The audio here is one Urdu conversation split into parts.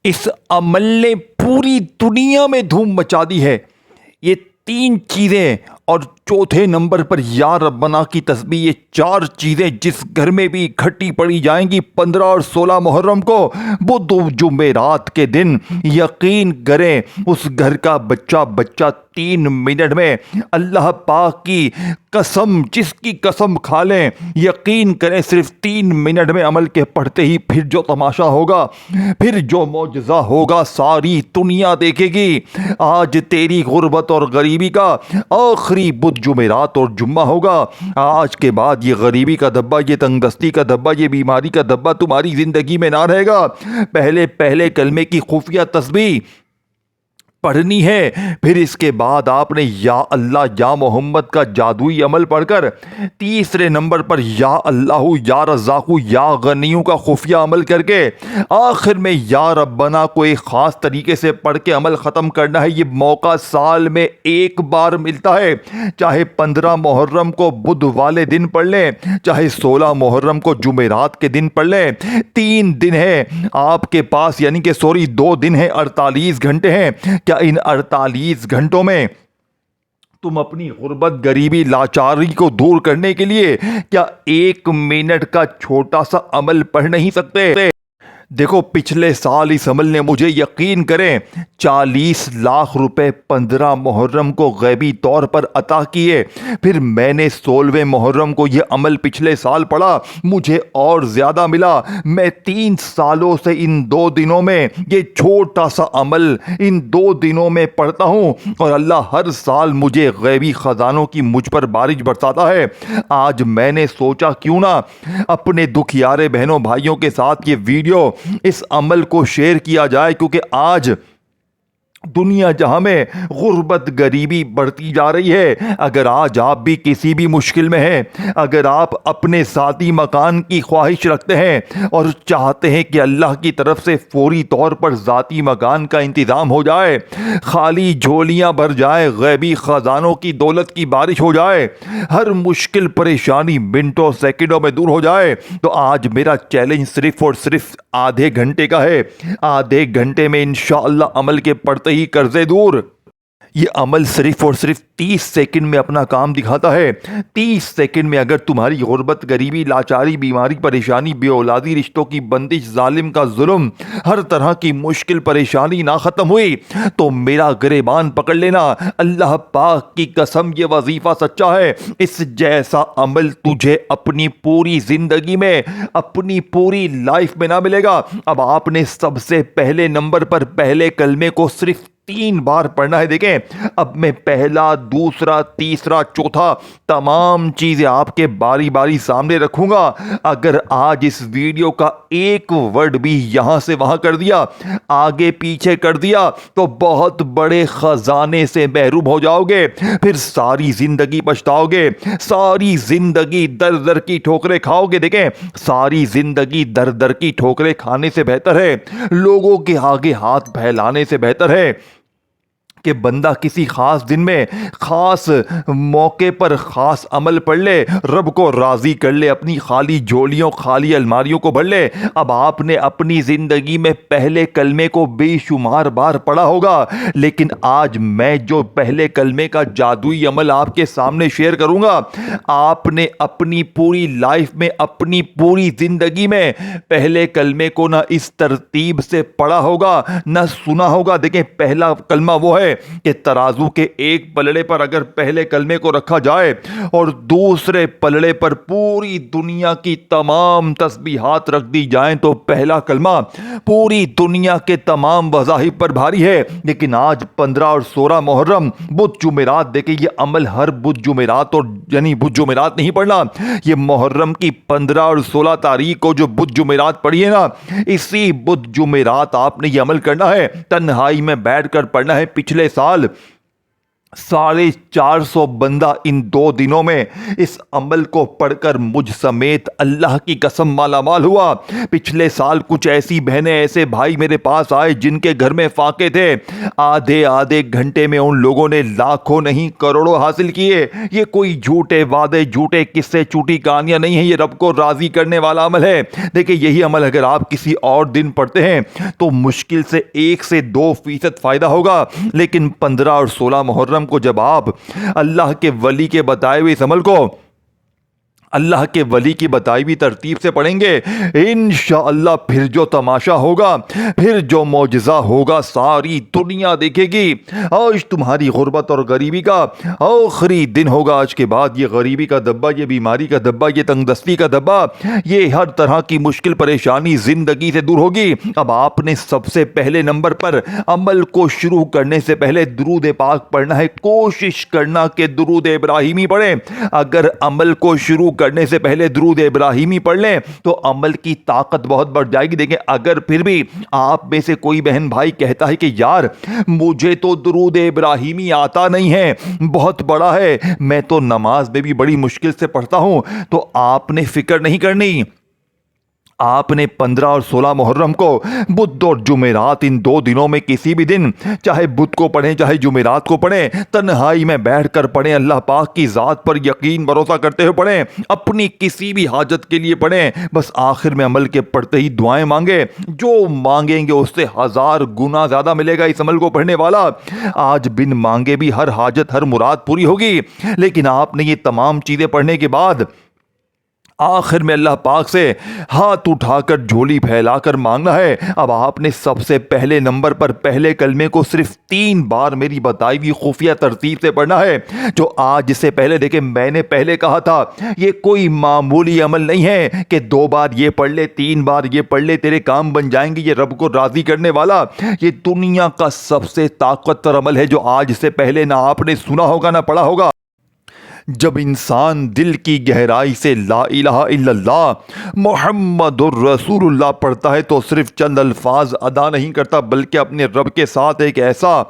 اس عمل نے پوری دنیا میں دھوم مچا دی ہے۔ یہ تین چیزیں اور چوتھے نمبر پر یا ربنا کی تسبیح، یہ چار چیزیں جس گھر میں بھی اکٹھی پڑی جائیں گی 15 اور 16 محرم کو، بدھ جمعرات کے دن، یقین کریں اس گھر کا بچہ 3 منٹ میں اللہ پاک کی قسم، جس کی قسم کھا لیں، یقین کریں صرف 3 منٹ میں عمل کے پڑھتے ہی پھر جو تماشا ہوگا، پھر جو معجزہ ہوگا ساری دنیا دیکھے گی۔ آج تیری غربت اور غریبی کا آخری بدھ جمعرات اور جمعہ ہوگا۔ آج کے بعد یہ غریبی کا دھبا، یہ تنگ دستی کا دھبا، یہ بیماری کا دھبا تمہاری زندگی میں نہ رہے گا۔ پہلے کلمے کی خفیہ تسبیح پڑھنی ہے، پھر اس کے بعد آپ نے یا اللہ یا محمد کا جادوئی عمل پڑھ کر تیسرے نمبر پر یا اللہ یا رزاق یا غنیوں کا خفیہ عمل کر کے آخر میں یا ربنا کو ایک خاص طریقے سے پڑھ کے عمل ختم کرنا ہے۔ یہ موقع سال میں ایک بار ملتا ہے، چاہے 15 محرم کو بدھ والے دن پڑھ لیں، چاہے 16 محرم کو جمعرات کے دن پڑھ لیں۔ 3 دن ہے آپ کے پاس، یعنی کہ 2 دن ہیں، 48 گھنٹے ہیں۔ کیا ان 48 گھنٹوں میں تم اپنی غربت، غریبی، لاچاری کو دور کرنے کے لیے کیا 1 منٹ کا چھوٹا سا عمل پڑھ نہیں سکتے؟ دیکھو پچھلے سال اس عمل نے مجھے، یقین کریں، 40 لاکھ روپے 15 محرم کو غیبی طور پر عطا کیے۔ پھر میں نے 16ویں محرم کو یہ عمل پچھلے سال پڑھا، مجھے اور زیادہ ملا۔ میں 3 سالوں سے ان 2 دنوں میں یہ چھوٹا سا عمل ان 2 دنوں میں پڑھتا ہوں، اور اللہ ہر سال مجھے غیبی خزانوں کی مجھ پر بارش برساتا ہے۔ آج میں نے سوچا کیوں نہ اپنے دکھیارے بہنوں بھائیوں کے ساتھ یہ ویڈیو، اس عمل کو شیئر کیا جائے، کیونکہ آج دنیا جہاں میں غربت غریبی بڑھتی جا رہی ہے۔ اگر آج آپ بھی کسی بھی مشکل میں ہیں، اگر آپ اپنے ذاتی مکان کی خواہش رکھتے ہیں اور چاہتے ہیں کہ اللہ کی طرف سے فوری طور پر ذاتی مکان کا انتظام ہو جائے، خالی جھولیاں بھر جائیں، غیبی خزانوں کی دولت کی بارش ہو جائے، ہر مشکل پریشانی منٹوں سیکنڈوں میں دور ہو جائے، تو آج میرا چیلنج صرف اور صرف آدھے گھنٹے کا ہے۔ آدھے گھنٹے میں انشاءاللہ عمل کے پڑھتے ہی قرضے دور۔ یہ عمل صرف اور صرف 30 سیکنڈ میں اپنا کام دکھاتا ہے۔ 30 سیکنڈ میں اگر تمہاری غربت، غریبی، لاچاری، بیماری، پریشانی، بے اولادی، رشتوں کی بندش، ظالم کا ظلم، ہر طرح کی مشکل پریشانی نہ ختم ہوئی تو میرا گریبان پکڑ لینا، اللہ پاک کی قسم یہ وظیفہ سچا ہے، اس جیسا عمل تجھے اپنی پوری زندگی میں، اپنی پوری لائف میں نہ ملے گا۔ اب آپ نے سب سے پہلے نمبر پر پہلے کلمے کو صرف 3 بار پڑھنا ہے۔ دیکھیں اب میں پہلا، دوسرا، تیسرا، چوتھا تمام چیزیں آپ کے باری باری سامنے رکھوں گا۔ اگر آج اس ویڈیو کا ایک ورڈ بھی یہاں سے وہاں کر دیا، آگے پیچھے کر دیا، تو بہت بڑے خزانے سے محروم ہو جاؤ گے، پھر ساری زندگی پچھتاؤ گے، ساری زندگی در در کی ٹھوکریں کھاؤ گے۔ دیکھیں ساری زندگی در در کی ٹھوکریں کھانے سے بہتر ہے، لوگوں کے آگے ہاتھ پھیلانے سے بہتر ہے کہ بندہ کسی خاص دن میں، خاص موقع پر خاص عمل پڑھ لے، رب کو راضی کر لے، اپنی خالی جھولیوں، خالی الماریوں کو بھر لے۔ اب آپ نے اپنی زندگی میں پہلے کلمے کو بے شمار بار پڑھا ہوگا، لیکن آج میں جو پہلے کلمے کا جادوئی عمل آپ کے سامنے شیئر کروں گا، آپ نے اپنی پوری لائف میں، اپنی پوری زندگی میں پہلے کلمے کو نہ اس ترتیب سے پڑھا ہوگا، نہ سنا ہوگا۔ دیکھیں پہلا کلمہ وہ ہے کہ ترازو کے ایک پلڑے پر اگر پہلے کلمے کو رکھا جائے اور دوسرے پلڑے پر پوری دنیا کی تمام تسبیحات رکھ دی جائیں تو پہلا کلمہ پوری دنیا کے تمام مذاہب پر بھاری ہے۔ لیکن آج 15 اور 16 محرم بدھ جمعرات، دیکھیں یہ عمل ہر بدھ جمعرات، اور یعنی بدھ جمعرات نہیں پڑھنا، یہ محرم کی 15 اور 16 تاریخ کو جو بدھ جمعرات پڑھی ہے نا، اسی بدھ جمعرات آپ نے یہ عمل کرنا ہے، تنہائی میں بیٹھ کر پڑھنا ہے۔ پچھلے سال 450 بندہ ان 2 دنوں میں اس عمل کو پڑھ کر مجھ سمیت اللہ کی قسم مالا مال ہوا۔ پچھلے سال کچھ ایسی بہنیں ایسے بھائی میرے پاس آئے جن کے گھر میں فاقے تھے، آدھے گھنٹے میں ان لوگوں نے لاکھوں نہیں کروڑوں حاصل کیے۔ یہ کوئی جھوٹے وعدے، جھوٹے قصے، جھوٹی کہانیاں نہیں ہیں، یہ رب کو راضی کرنے والا عمل ہے۔ دیکھیں یہی عمل اگر آپ کسی اور دن پڑھتے ہیں تو مشکل سے 1 سے 2% فائدہ ہوگا، لیکن 15 اور 16 محرم کو جب آپ اللہ کے ولی کے بتائے ہوئے اس عمل کو اللہ کے ولی کی بتائی ہوئی ترتیب سے پڑھیں گے، انشاءاللہ پھر جو تماشا ہوگا، پھر جو معجزہ ہوگا ساری دنیا دیکھے گی۔ آج تمہاری غربت اور غریبی کا آخری دن ہوگا۔ آج کے بعد یہ غریبی کا دبا، یہ بیماری کا دبا، یہ تنگ دستی کا دبا، یہ ہر طرح کی مشکل پریشانی زندگی سے دور ہوگی۔ اب آپ نے سب سے پہلے نمبر پر عمل کو شروع کرنے سے پہلے درود پاک پڑھنا ہے۔ کوشش کرنا کہ درود ابراہیمی پڑھیں۔ اگر عمل کو شروع کرنے سے پہلے درود ابراہیمی پڑھ لیں تو عمل کی طاقت بہت بڑھ جائے گی۔ دیکھیں اگر پھر بھی آپ میں سے کوئی بہن بھائی کہتا ہے کہ یار مجھے تو درود ابراہیمی آتا نہیں ہے، بہت بڑا ہے، میں تو نماز میں بھی بڑی مشکل سے پڑھتا ہوں، تو آپ نے فکر نہیں کرنی۔ آپ نے 15 اور 16 محرم کو بدھ اور جمعرات ان 2 دنوں میں کسی بھی دن، چاہے بدھ کو پڑھیں چاہے جمعرات کو پڑھیں، تنہائی میں بیٹھ کر پڑھیں، اللہ پاک کی ذات پر یقین بھروسہ کرتے ہوئے پڑھیں، اپنی کسی بھی حاجت کے لیے پڑھیں، بس آخر میں عمل کے پڑھتے ہی دعائیں مانگیں، جو مانگیں گے اس سے 1000 گنا زیادہ ملے گا۔ اس عمل کو پڑھنے والا آج بن مانگے بھی ہر حاجت ہر مراد پوری ہوگی، لیکن آپ نے یہ تمام چیزیں پڑھنے کے بعد آخر میں اللہ پاک سے ہاتھ اٹھا کر جھولی پھیلا کر مانگنا ہے۔ اب آپ نے سب سے پہلے نمبر پر پہلے کلمے کو صرف 3 بار میری بتائی ہوئی خفیہ ترتیب سے پڑھنا ہے، جو آج سے پہلے دیکھیں میں نے پہلے کہا تھا یہ کوئی معمولی عمل نہیں ہے کہ 2 بار یہ پڑھ لے 3 بار یہ پڑھ لے تیرے کام بن جائیں گے۔ یہ رب کو راضی کرنے والا، یہ دنیا کا سب سے طاقتور عمل ہے جو آج سے پہلے نہ آپ نے سنا ہوگا نہ پڑھا ہوگا۔ جب انسان دل کی گہرائی سے لا الہ الا اللہ محمد الرسول اللہ پڑھتا ہے تو صرف چند الفاظ ادا نہیں کرتا، بلکہ اپنے رب کے ساتھ ایک ایسا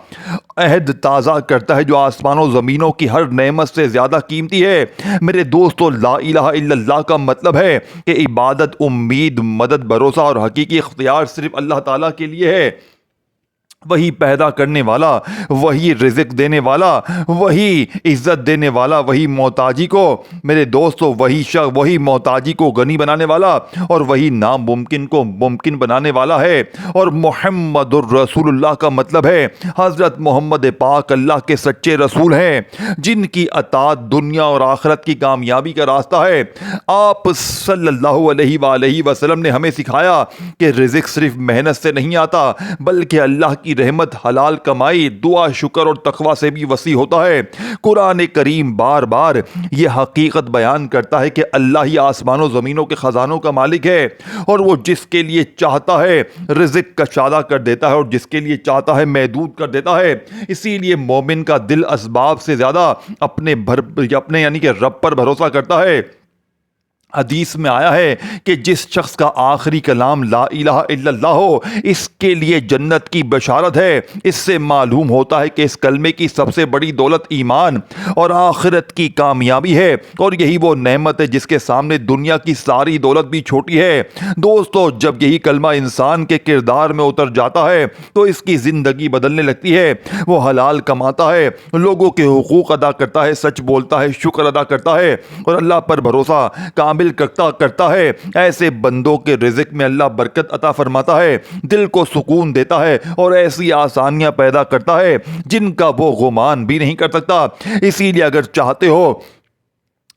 عہد تازہ کرتا ہے جو آسمان و زمینوں کی ہر نعمت سے زیادہ قیمتی ہے۔ میرے دوستو، لا الہ الا اللہ کا مطلب ہے کہ عبادت، امید، مدد، بھروسہ اور حقیقی اختیار صرف اللہ تعالیٰ کے لیے ہے۔ وہی پیدا کرنے والا، وہی رزق دینے والا، وہی عزت دینے والا، وہی محتاجی کو میرے دوستو وہی محتاجی کو غنی بنانے والا اور وہی ناممکن کو ممکن بنانے والا ہے۔ اور محمد الرسول اللہ کا مطلب ہے حضرت محمد پاک اللہ کے سچے رسول ہیں جن کی اطاعت دنیا اور آخرت کی کامیابی کا راستہ ہے۔ آپ صلی اللہ علیہ وآلہ وسلم نے ہمیں سکھایا کہ رزق صرف محنت سے نہیں آتا، بلکہ اللہ کی رحمت، حلال کمائی، دعا، شکر اور تقوی سے بھی وسیع ہوتا ہے۔ قرآن کریم بار بار یہ حقیقت بیان کرتا ہے کہ اللہ ہی آسمان و زمینوں کے خزانوں کا مالک ہے، اور وہ جس کے لیے چاہتا ہے رزق کشادہ کر دیتا ہے اور جس کے لیے چاہتا ہے محدود کر دیتا ہے۔ اسی لیے مومن کا دل اسباب سے زیادہ اپنے یعنی کہ رب پر بھروسہ کرتا ہے۔ حدیث میں آیا ہے کہ جس شخص کا آخری کلام لا الہ الا اللہ ہو اس کے لیے جنت کی بشارت ہے۔ اس سے معلوم ہوتا ہے کہ اس کلمے کی سب سے بڑی دولت ایمان اور آخرت کی کامیابی ہے، اور یہی وہ نعمت ہے جس کے سامنے دنیا کی ساری دولت بھی چھوٹی ہے۔ دوستو، جب یہی کلمہ انسان کے کردار میں اتر جاتا ہے تو اس کی زندگی بدلنے لگتی ہے۔ وہ حلال کماتا ہے، لوگوں کے حقوق ادا کرتا ہے، سچ بولتا ہے، شکر ادا کرتا ہے اور اللہ پر بھروسہ کامل کرتا ہے۔ ایسے بندوں کے رزق میں اللہ برکت عطا فرماتا ہے، دل کو سکون دیتا ہے اور ایسی آسانیاں پیدا کرتا ہے جن کا وہ گمان بھی نہیں کر سکتا۔ اسی لیے اگر چاہتے ہو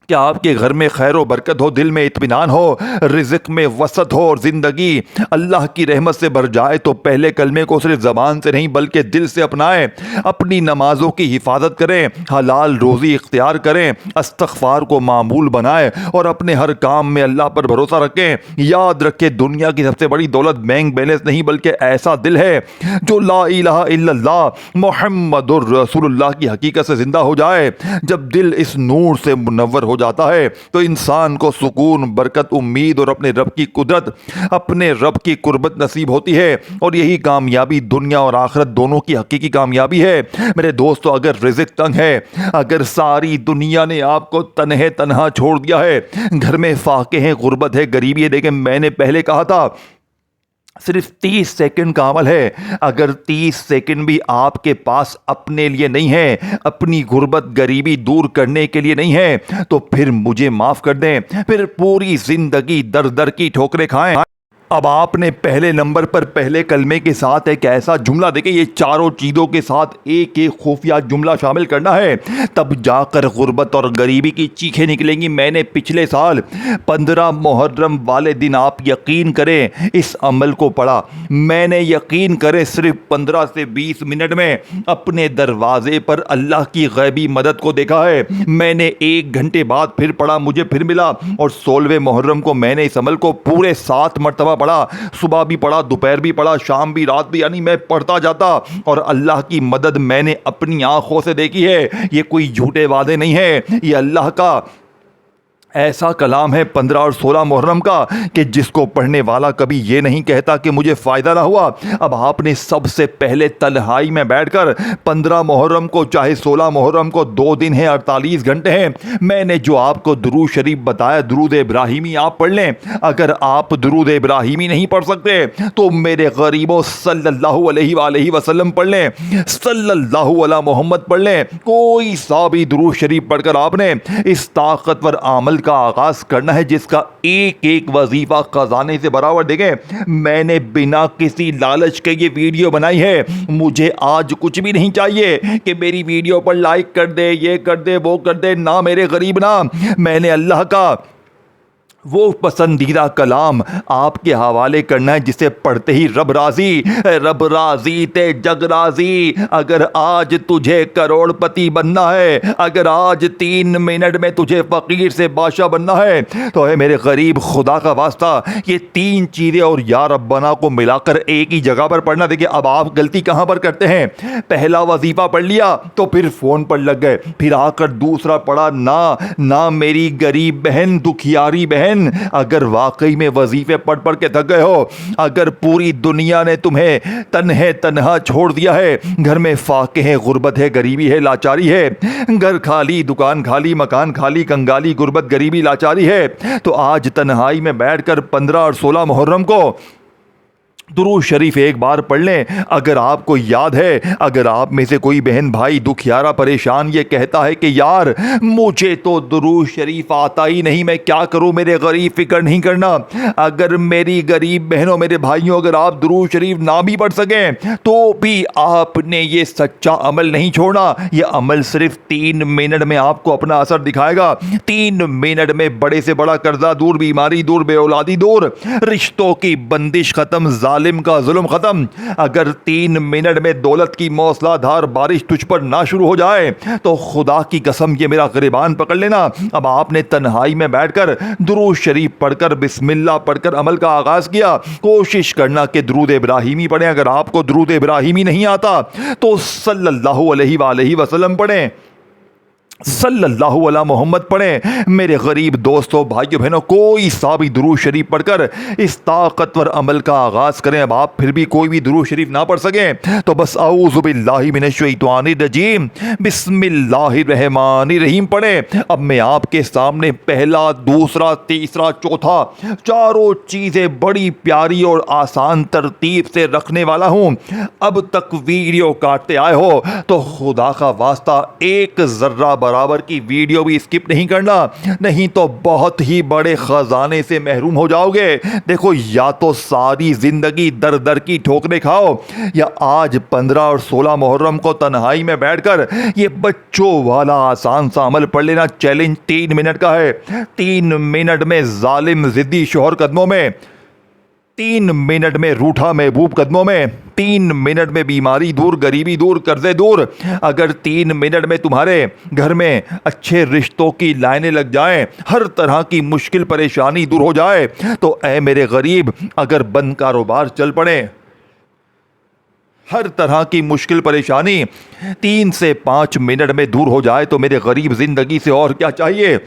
کہ آپ کے گھر میں خیر و برکت ہو، دل میں اطمینان ہو، رزق میں وسعت ہو اور زندگی اللہ کی رحمت سے بھر جائے، تو پہلے کلمے کو صرف زبان سے نہیں بلکہ دل سے اپنائیں۔ اپنی نمازوں کی حفاظت کریں، حلال روزی اختیار کریں، استغفار کو معمول بنائیں اور اپنے ہر کام میں اللہ پر بھروسہ رکھیں۔ یاد رکھیں، دنیا کی سب سے بڑی دولت بینک بیلنس نہیں بلکہ ایسا دل ہے جو لا الہ الا اللہ محمد الرسول اللہ کی حقیقت سے زندہ ہو جائے۔ جب دل اس نور سے منور ہو ہو جاتا ہے تو انسان کو سکون، برکت، امید اور اپنے رب کی قدرت، اپنے رب کی قربت نصیب ہوتی ہے، اور یہی کامیابی دنیا اور آخرت دونوں کی حقیقی کامیابی ہے۔ میرے دوستو، اگر رزق تنگ ہے، اگر ساری دنیا نے آپ کو تنہا چھوڑ دیا ہے، گھر میں فاقے ہیں، غربت ہے، غریبی ہے، دیکھیں میں نے پہلے کہا تھا صرف 30 سیکنڈ کا عمل ہے، اگر 30 سیکنڈ بھی آپ کے پاس اپنے لیے نہیں ہے، اپنی غربت غریبی دور کرنے کے لیے نہیں ہے، تو پھر مجھے معاف کر دیں، پھر پوری زندگی در در کی ٹھوکریں کھائیں۔ اب آپ نے پہلے نمبر پر پہلے کلمے کے ساتھ ایک ایسا جملہ، دیکھیں یہ چاروں چیزوں کے ساتھ ایک ایک خفیہ جملہ شامل کرنا ہے، تب جا کر غربت اور غریبی کی چیخیں نکلیں گی۔ میں نے پچھلے سال 15 محرم والے دن، آپ یقین کریں، اس عمل کو پڑھا، میں نے یقین کریں صرف 15 سے 20 منٹ میں اپنے دروازے پر اللہ کی غیبی مدد کو دیکھا ہے۔ میں نے 1 گھنٹے بعد پھر پڑھا، مجھے پھر ملا، اور 16 محرم کو میں نے اس عمل کو پورے 7 مرتبہ پڑھا، صبح بھی پڑھا، دوپہر بھی پڑھا، شام بھی، رات بھی، یعنی میں پڑھتا جاتا، اور اللہ کی مدد میں نے اپنی آنکھوں سے دیکھی ہے۔ یہ کوئی جھوٹے وعدے نہیں ہے، یہ اللہ کا ایسا کلام ہے 15 اور 16 محرم کا کہ جس کو پڑھنے والا کبھی یہ نہیں کہتا کہ مجھے فائدہ نہ ہوا۔ اب آپ نے سب سے پہلے تنہائی میں بیٹھ کر 15 محرم کو چاہے 16 محرم کو 2 دن ہیں، 48 گھنٹے ہیں، میں نے جو آپ کو درود شریف بتایا، درود ابراہیمی آپ پڑھ لیں۔ اگر آپ درود ابراہیمی نہیں پڑھ سکتے تو میرے غریبوں صلی اللہ علیہ وآلہ وسلم پڑھ لیں، صلی اللہ علی محمد پڑھ لیں، کوئی سا بھی درود شریف پڑھ کر آپ نے اس طاقتور عمل کا آغاز کرنا ہے جس کا ایک ایک وظیفہ خزانے سے برابر۔ دیکھیں میں نے بنا کسی لالچ کے یہ ویڈیو بنائی ہے، مجھے آج کچھ بھی نہیں چاہیے کہ میری ویڈیو پر لائک کر دے، یہ کر دے، وہ کر دے، نہ میرے غریب، نہ میں نے اللہ کا وہ پسندیدہ کلام آپ کے حوالے کرنا ہے جسے پڑھتے ہی رب راضی، رب راضی تے جگ راضی۔ اگر آج تجھے کروڑ پتی بننا ہے، اگر آج 3 منٹ میں تجھے فقیر سے بادشاہ بننا ہے، تو اے میرے غریب، خدا کا واسطہ یہ 3 چیزیں اور یا ربنا کو ملا کر ایک ہی جگہ پر پڑھنا۔ دیکھیں اب آپ غلطی کہاں پر کرتے ہیں، پہلا وظیفہ پڑھ لیا تو پھر فون پر لگ گئے، پھر آ کر دوسرا پڑھا، نہ میری غریب بہن، دکھیاری بہن، اگر واقعی میں وظیفے پڑھ پڑھ کے تھک گئے ہو، اگر پوری دنیا نے تمہیں تنہا چھوڑ دیا ہے، گھر میں فاقے ہیں، غربت ہے، غریبی ہے، لاچاری ہے، گھر خالی، دکان خالی، مکان خالی، کنگالی، غربت، غریبی، لاچاری ہے، تو آج تنہائی میں بیٹھ کر 15 اور 16 محرم کو درود شریف ایک بار پڑھ لیں۔ اگر آپ کو یاد ہے، اگر آپ میں سے کوئی بہن بھائی دکھیارا پریشان یہ کہتا ہے کہ یار مجھے تو درود شریف آتا ہی نہیں، میں کیا کروں، میرے غریب، فکر نہیں کرنا، اگر میری غریب بہنوں، میرے بھائیوں، اگر آپ درود شریف نہ بھی پڑھ سکیں تو بھی آپ نے یہ سچا عمل نہیں چھوڑنا۔ یہ عمل صرف 3 منٹ میں آپ کو اپنا اثر دکھائے گا۔ 3 منٹ میں بڑے سے بڑا قرضہ دور، بیماری دور، بے اولادی دور، رشتوں کی بندش ختم، ظالم کا ظلم ختم۔ اگر 3 منٹ میں دولت کی موسلا دھار بارش تجھ پر نہ شروع ہو جائے تو خدا کی قسم یہ میرا گریبان پکڑ لینا۔ اب آپ نے تنہائی میں بیٹھ کر درود شریف پڑھ کر، بسم اللہ پڑھ کر عمل کا آغاز کیا۔ کوشش کرنا کہ درود ابراہیمی پڑھیں، اگر آپ کو درود ابراہیمی نہیں آتا تو صلی اللہ علیہ وآلہ وسلم پڑھیں، صلی اللہ علی محمد پڑھیں۔ میرے غریب دوستوں، بھائیوں، بہنوں، کوئی سا بھی درود شریف پڑھ کر اس طاقتور عمل کا آغاز کریں۔ اب آپ پھر بھی کوئی بھی درود شریف نہ پڑھ سکیں تو بس اعوذ باللہ من الشیطان الرجیم بسم اللہ الرحمن الرحیم پڑھیں۔ اب میں آپ کے سامنے پہلا، دوسرا، تیسرا، چوتھا، چاروں چیزیں بڑی پیاری اور آسان ترتیب سے رکھنے والا ہوں۔ اب تک ویڈیو کاٹتے آئے ہو تو خدا کا واسطہ ایک ذرہ برابر کی ویڈیو بھی اسکپ نہیں کرنا، نہیں تو بہت ہی بڑے خزانے سے محروم ہو جاؤ گے۔ دیکھو، یا تو ساری زندگی در در کی ٹھوکریں کھاؤ، یا آج 15 اور 16 محرم کو تنہائی میں بیٹھ کر یہ بچوں والا آسان سا عمل پڑھ لینا۔ چیلنج 3 منٹ کا ہے۔ 3 منٹ میں ظالم ضدی شوہر قدموں میں، 3 منٹ میں روٹھا محبوب قدموں میں، 3 منٹ میں بیماری دور، غریبی دور، قرضے دور۔ اگر 3 منٹ میں تمہارے گھر میں اچھے رشتوں کی لائنیں لگ جائیں، ہر طرح کی مشکل پریشانی دور ہو جائے، تو اے میرے غریب، اگر بند کاروبار چل پڑے، ہر طرح کی مشکل پریشانی 3 سے 5 منٹ میں دور ہو جائے تو میرے غریب، زندگی سے اور کیا چاہیے؟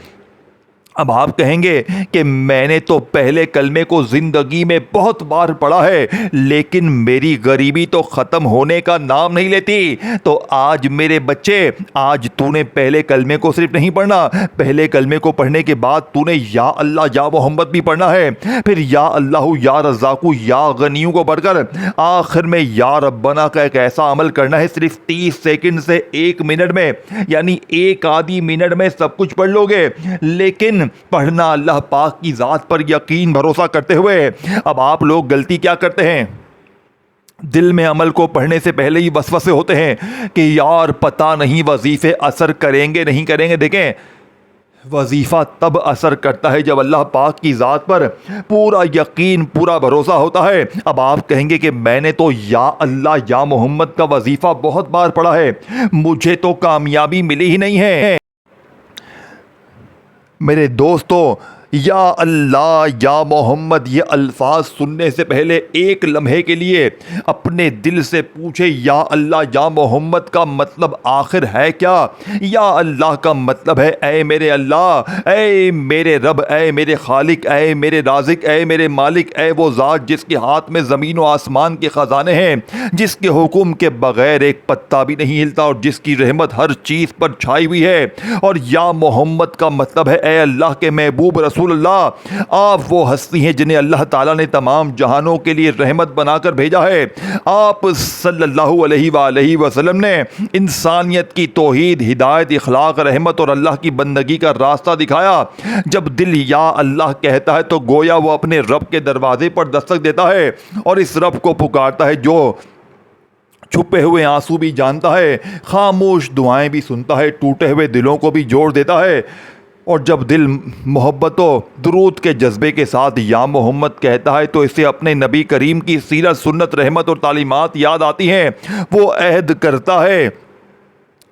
اب آپ کہیں گے کہ میں نے تو پہلے کلمے کو زندگی میں بہت بار پڑھا ہے لیکن میری غریبی تو ختم ہونے کا نام نہیں لیتی۔ تو آج میرے بچے، آج تو نے پہلے کلمے کو صرف نہیں پڑھنا، پہلے کلمے کو پڑھنے کے بعد تو نے یا اللہ یا محمد بھی پڑھنا ہے، پھر یا اللہ یا رزاق یا غنیوں کو پڑھ کر آخر میں یا ربنا کا ایک ایسا عمل کرنا ہے صرف 30 سیکنڈ سے 1 منٹ میں، یعنی ایک آدھی منٹ میں سب کچھ پڑھ لو گے، لیکن پڑھنا اللہ پاک کی ذات پر یقین بھروسہ کرتے ہوئے۔ اب آپ لوگ غلطی کیا کرتے ہیں؟ دل میں عمل کو پڑھنے سے پہلے ہی وسوسے ہوتے ہیں کہ یار پتہ نہیں وظیفے اثر کریں گے نہیں کریں گے۔ دیکھیں، وظیفہ تب اثر کرتا ہے جب اللہ پاک کی ذات پر پورا یقین، پورا بھروسہ ہوتا ہے۔ اب آپ کہیں گے کہ میں نے تو یا اللہ یا محمد کا وظیفہ بہت بار پڑھا ہے، مجھے تو کامیابی ملی ہی نہیں ہے۔ میرے دوستو، یا اللہ یا محمد یہ الفاظ سننے سے پہلے ایک لمحے کے لیے اپنے دل سے پوچھے یا اللہ یا محمد کا مطلب آخر ہے کیا؟ یا اللہ کا مطلب ہے اے میرے اللہ، اے میرے رب، اے میرے خالق، اے میرے رازق، اے میرے مالک، اے وہ ذات جس کے ہاتھ میں زمین و آسمان کے خزانے ہیں، جس کے حکم کے بغیر ایک پتا بھی نہیں ہلتا اور جس کی رحمت ہر چیز پر چھائی ہوئی ہے۔ اور یا محمد کا مطلب ہے اے اللہ کے محبوب رسول اللہ، آپ وہ ہستی ہیں جنہیں اللہ تعالیٰ نے تمام جہانوں کے لیے رحمت بنا کر بھیجا ہے۔ آپ صلی اللہ علیہ وآلہ وسلم نے انسانیت کی توحید، ہدایت، اخلاق، رحمت اور اللہ کی بندگی کا راستہ دکھایا۔ جب دل یا اللہ کہتا ہے تو گویا وہ اپنے رب کے دروازے پر دستک دیتا ہے اور اس رب کو پکارتا ہے جو چھپے ہوئے آنسو بھی جانتا ہے، خاموش دعائیں بھی سنتا ہے، ٹوٹے ہوئے دلوں کو بھی جوڑ دیتا ہے۔ اور جب دل محبت و درود کے جذبے کے ساتھ یا محمد کہتا ہے تو اسے اپنے نبی کریم کی سیرت، سنت، رحمت اور تعلیمات یاد آتی ہیں۔ وہ عہد کرتا ہے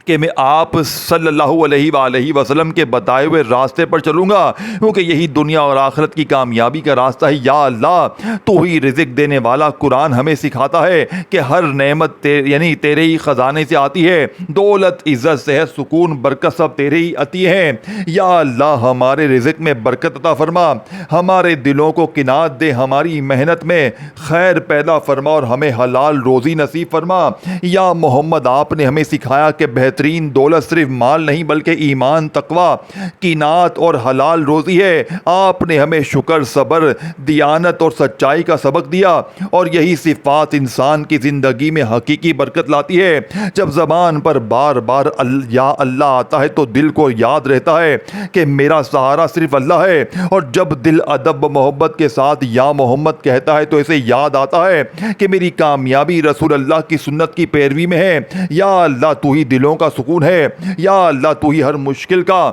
کہ میں آپ صلی اللہ علیہ وآلہ وسلم کے بتائے ہوئے راستے پر چلوں گا، کیونکہ یہی دنیا اور آخرت کی کامیابی کا راستہ ہے۔ یا اللہ تو ہی رزق دینے والا، قرآن ہمیں سکھاتا ہے کہ ہر نعمت یعنی تیرے ہی خزانے سے آتی ہے، دولت، عزت، صحت، سکون، برکت سب تیرے ہی عطیے ہیں۔ یا اللہ ہمارے رزق میں برکت عطا فرما، ہمارے دلوں کو قناعت دے، ہماری محنت میں خیر پیدا فرما اور ہمیں حلال روزی نصیب فرما۔ یا محمد آپ نے ہمیں سکھایا کہ بہترین دولت صرف مال نہیں بلکہ ایمان، تقویٰ، قناعت اور حلال روزی ہے۔ آپ نے ہمیں شکر، صبر، دیانت اور سچائی کا سبق دیا اور یہی صفات انسان کی زندگی میں حقیقی برکت لاتی ہے۔ جب زبان پر بار بار یا اللہ آتا ہے تو دل کو یاد رہتا ہے کہ میرا سہارا صرف اللہ ہے، اور جب دل ادب و محبت کے ساتھ یا محمد کہتا ہے تو اسے یاد آتا ہے کہ میری کامیابی رسول اللہ کی سنت کی پیروی میں ہے۔ یا اللہ تو ہی دلوں کا سکون ہے، یا اللہ تو ہی ہر مشکل کا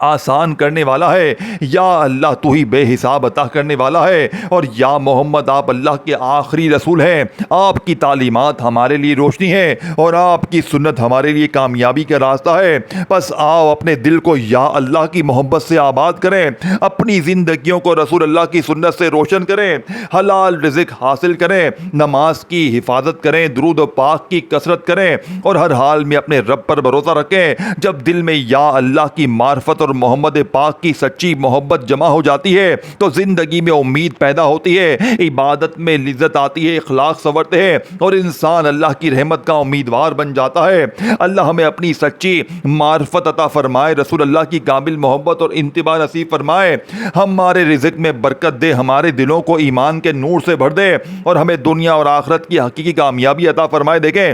آسان کرنے والا ہے، یا اللہ تو ہی بے حساب عطا کرنے والا ہے۔ اور یا محمد آپ اللہ کے آخری رسول ہیں، آپ کی تعلیمات ہمارے لیے روشنی ہے اور آپ کی سنت ہمارے لیے کامیابی کا راستہ ہے۔ بس آؤ اپنے دل کو یا اللہ کی محبت سے آباد کریں، اپنی زندگیوں کو رسول اللہ کی سنت سے روشن کریں، حلال رزق حاصل کریں، نماز کی حفاظت کریں، درود و پاک کی کثرت کریں اور ہر حال میں اپنے رب پر بھروسہ رکھیں۔ جب دل میں یا اللہ کی معرفت اور محمد پاک کی سچی محبت جمع ہو جاتی ہے تو زندگی میں امید پیدا ہوتی ہے، عبادت میں لذت آتی ہے، اخلاق سنورتے ہیں اور انسان اللہ کی رحمت کا امیدوار بن جاتا ہے۔ اللہ ہمیں اپنی سچی معرفت عطا فرمائے، رسول اللہ کی کامل محبت اور اتباع نصیب فرمائے، ہمارے رزق میں برکت دے، ہمارے دلوں کو ایمان کے نور سے بھر دے اور ہمیں دنیا اور آخرت کی حقیقی کامیابی عطا فرمائے۔ دیکھیں،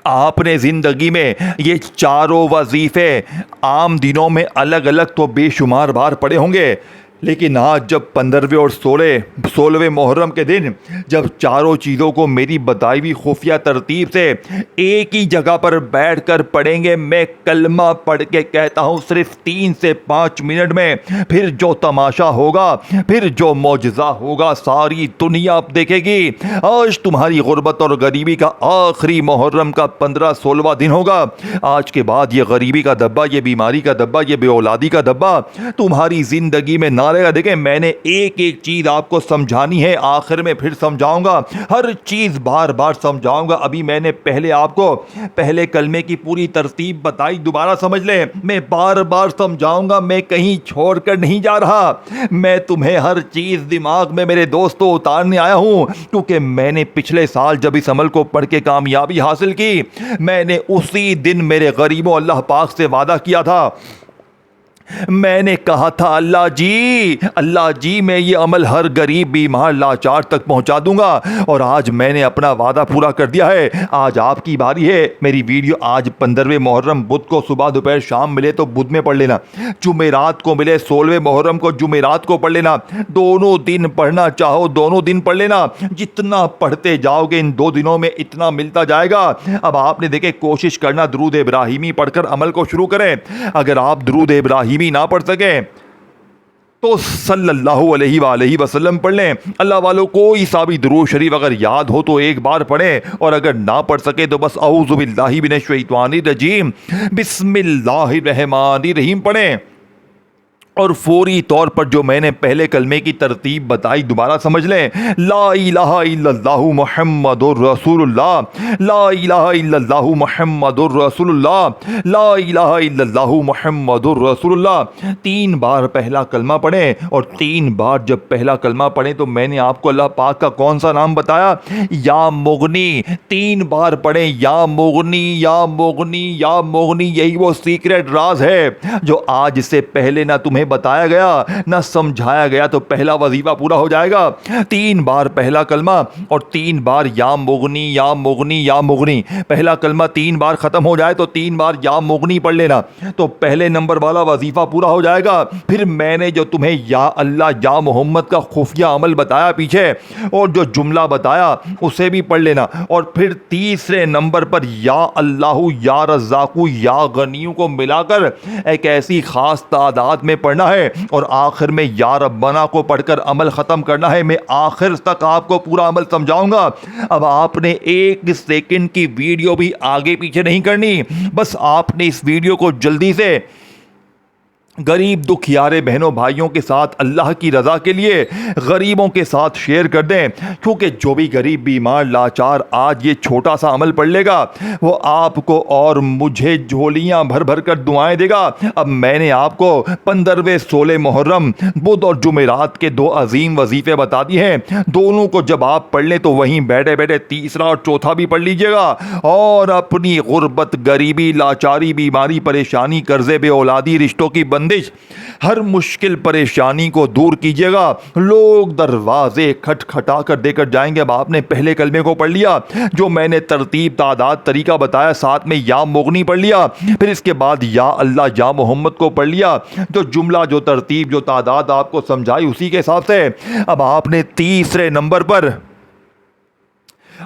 آپ نے زندگی میں یہ چاروں وظیفے عام دنوں میں الگ الگ تو بے شمار بار پڑے ہوں گے، لیکن آج جب 15ویں اور 16ویں محرم کے دن جب چاروں چیزوں کو میری بتائی ہوئی خفیہ ترتیب سے ایک ہی جگہ پر بیٹھ کر پڑھیں گے، میں کلمہ پڑھ کے کہتا ہوں صرف 3 سے 5 منٹ میں، پھر جو تماشا ہوگا، پھر جو معجزہ ہوگا ساری دنیا اب دیکھے گی۔ آج تمہاری غربت اور غریبی کا آخری محرم کا 15-16واں دن ہوگا۔ آج کے بعد یہ غریبی کا دبا، یہ بیماری کا دبا، یہ بے اولادی کا دبا تمہاری زندگی میں نہ ڈالے گا. دیکھیں میں نے ایک ایک چیز آپ کو سمجھانی ہے, آخر میں پھر سمجھاؤں گا, ہر چیز بار بار سمجھاؤں گا. ابھی میں نے پہلے آپ کو پہلے کلمے کی پوری ترتیب بتائی, دوبارہ سمجھ لیں. میں بار بار سمجھاؤں گا, میں کہیں چھوڑ کر نہیں جا رہا. میں تمہیں ہر چیز دماغ میں میرے دوستوں اتارنے آیا ہوں, کیونکہ میں نے پچھلے سال جب اس عمل کو پڑھ کے کامیابی حاصل کی, میں نے اسی دن میرے غریبوں اللہ پاک سے وعدہ کیا تھا. میں نے کہا تھا اللہ جی میں یہ عمل ہر غریب بیمار لاچار تک پہنچا دوں گا, اور آج میں نے اپنا وعدہ پورا کر دیا ہے. آج آپ کی باری ہے. میری ویڈیو آج 15ویں محرم بدھ کو صبح دوپہر شام ملے تو بدھ میں پڑھ لینا, جمعرات کو ملے 16ویں محرم کو جمعرات کو پڑھ لینا. دونوں دن پڑھنا چاہو دونوں دن پڑھ لینا. جتنا پڑھتے جاؤ گے ان 2 دنوں میں اتنا ملتا جائے گا. اب آپ نے دیکھے کوشش کرنا درود ابراہیمی پڑھ کر عمل کو شروع کریں. اگر آپ درود ابراہیمی نہ پڑھ سکیں تو صلی اللہ علیہ وآلہ وسلم پڑھ لیں. اللہ والوں کوئی سا بھی درود شریف اگر یاد ہو تو ایک بار پڑھیں, اور اگر نہ پڑھ سکے تو بس اعوذ باللہ من الشیطان الرجیم بسم اللہ الرحمن الرحیم پڑھیں. اور فوری طور پر جو میں نے پہلے کلمے کی ترتیب بتائی دوبارہ سمجھ لیں. لا الہ الا اللہ محمد الرسول اللہ, لا الہ الا اللہ محمد الرسول اللہ, لا الہ الا اللہ محمد الرسول اللہ. 3 بار پہلا کلمہ پڑھیں, اور 3 بار جب پہلا کلمہ پڑھیں تو میں نے آپ کو اللہ پاک کا کون سا نام بتایا؟ یا مغنی. 3 بار پڑھیں یا مغنی یا مغنی یا مغنی. یہی وہ سیکرٹ راز ہے جو آج سے پہلے نہ تمہیں بتایا گیا نہ سمجھایا گیا, تو پہلا وظیفہ پورا ہو جائے گا. 3 بار پہلا کلمہ اور 3 بار یا مغنی یا مغنی یا مغنی. پہلا کلمہ 3 بار ختم ہو جائے تو 3 بار یا مغنی پڑھ لینا, تو پہلے نمبر والا وظیفہ پورا ہو جائے گا. پھر میں نے جو تمہیں یا اللہ یا محمد کا خفیہ عمل بتایا پیچھے, اور جو جملہ بتایا اسے بھی پڑھ لینا. اور پھر تیسرے نمبر پر یا اللہ یا رزاق یا غنیوں کو ملا کر ایک ایسی خاص تعداد میں پڑھنا ہے, اور آخر میں یا ربنا کو پڑھ کر عمل ختم کرنا ہے. میں آخر تک آپ کو پورا عمل سمجھاؤں گا. اب آپ نے 1 سیکنڈ کی ویڈیو بھی آگے پیچھے نہیں کرنی, بس آپ نے اس ویڈیو کو جلدی سے غریب دکھیارے بہنوں بھائیوں کے ساتھ اللہ کی رضا کے لیے غریبوں کے ساتھ شیئر کر دیں, کیونکہ جو بھی غریب بیمار لاچار آج یہ چھوٹا سا عمل پڑھ لے گا وہ آپ کو اور مجھے جھولیاں بھر بھر کر دعائیں دے گا. اب میں نے آپ کو 15ویں 16 محرم بدھ اور جمعرات کے 2 عظیم وظیفے بتا دیے ہیں. دونوں کو جب آپ پڑھ لیں تو وہیں بیٹھے بیٹھے تیسرا اور چوتھا بھی پڑھ لیجئے گا, اور اپنی غربت, غریبی, لاچاری, بیماری, پریشانی, قرضے, بے اولادی, رشتوں کی بندش, ہر مشکل پریشانی کو دور کیجیے گا. لوگ دروازے کھٹکھٹا کر دے کر جائیں گے. اب آپ نے پہلے کلمے کو پڑھ لیا, جو میں نے ترتیب تعداد طریقہ بتایا, ساتھ میں یا مغنی پڑھ لیا, پھر اس کے بعد یا اللہ یا محمد کو پڑھ لیا, جو جملہ, جو ترتیب, جو تعداد آپ کو سمجھائی اسی کے حساب سے. اب آپ نے تیسرے نمبر پر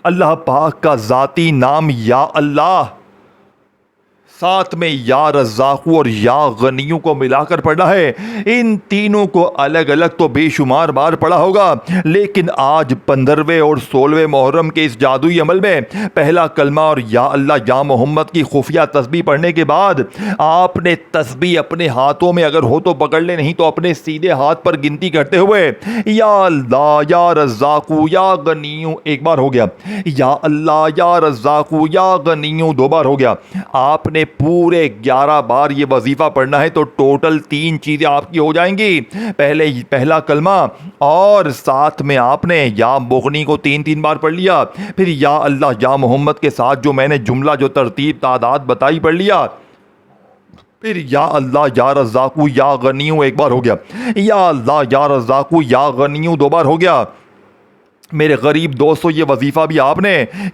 اللہ پاک کا ذاتی نام یا اللہ, ساتھ میں یا رزاق اور یا غنیوں کو ملا کر پڑھنا ہے. ان تینوں کو الگ الگ تو بے شمار بار پڑھا ہوگا, لیکن آج 15ویں اور 16ویں محرم کے اس جادوئی عمل میں پہلا کلمہ اور یا اللہ یا محمد کی خفیہ تسبیح پڑھنے کے بعد آپ نے تسبیح اپنے ہاتھوں میں اگر ہو تو پکڑ لے, نہیں تو اپنے سیدھے ہاتھ پر گنتی کرتے ہوئے یا اللہ یا رزاق یا غنیوں 1 بار ہو گیا, یا اللہ یا رزاق یا غنیوں 2 بار ہو گیا. آپ نے پورے 11 بار یہ وظیفہ پڑھنا ہے, تو ٹوٹل 3 چیزیں آپ کی ہو جائیں گی. پہلا کلمہ, اور ساتھ میں آپ نے یا مغنی کو 3 بار پڑھ لیا, پھر یا اللہ یا محمد کے ساتھ جو میں نے جملہ, جو ترتیب تعداد بتائی پڑھ لیا, پھر یا اللہ یا رزاق یا غنیوں 1 بار ہو گیا, یا اللہ یا رزاق یا غنیوں 2 بار ہو گیا. میرے غریب دوستو, یہ وظیفہ بھی آپ نے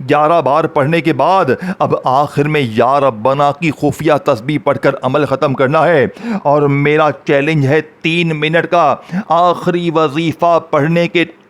11 بار پڑھنے کے بعد اب آخر میں یا ربنا کی خفیہ تسبیح پڑھ کر عمل ختم کرنا ہے. اور میرا چیلنج ہے 3 منٹ کا, آخری وظیفہ پڑھنے کے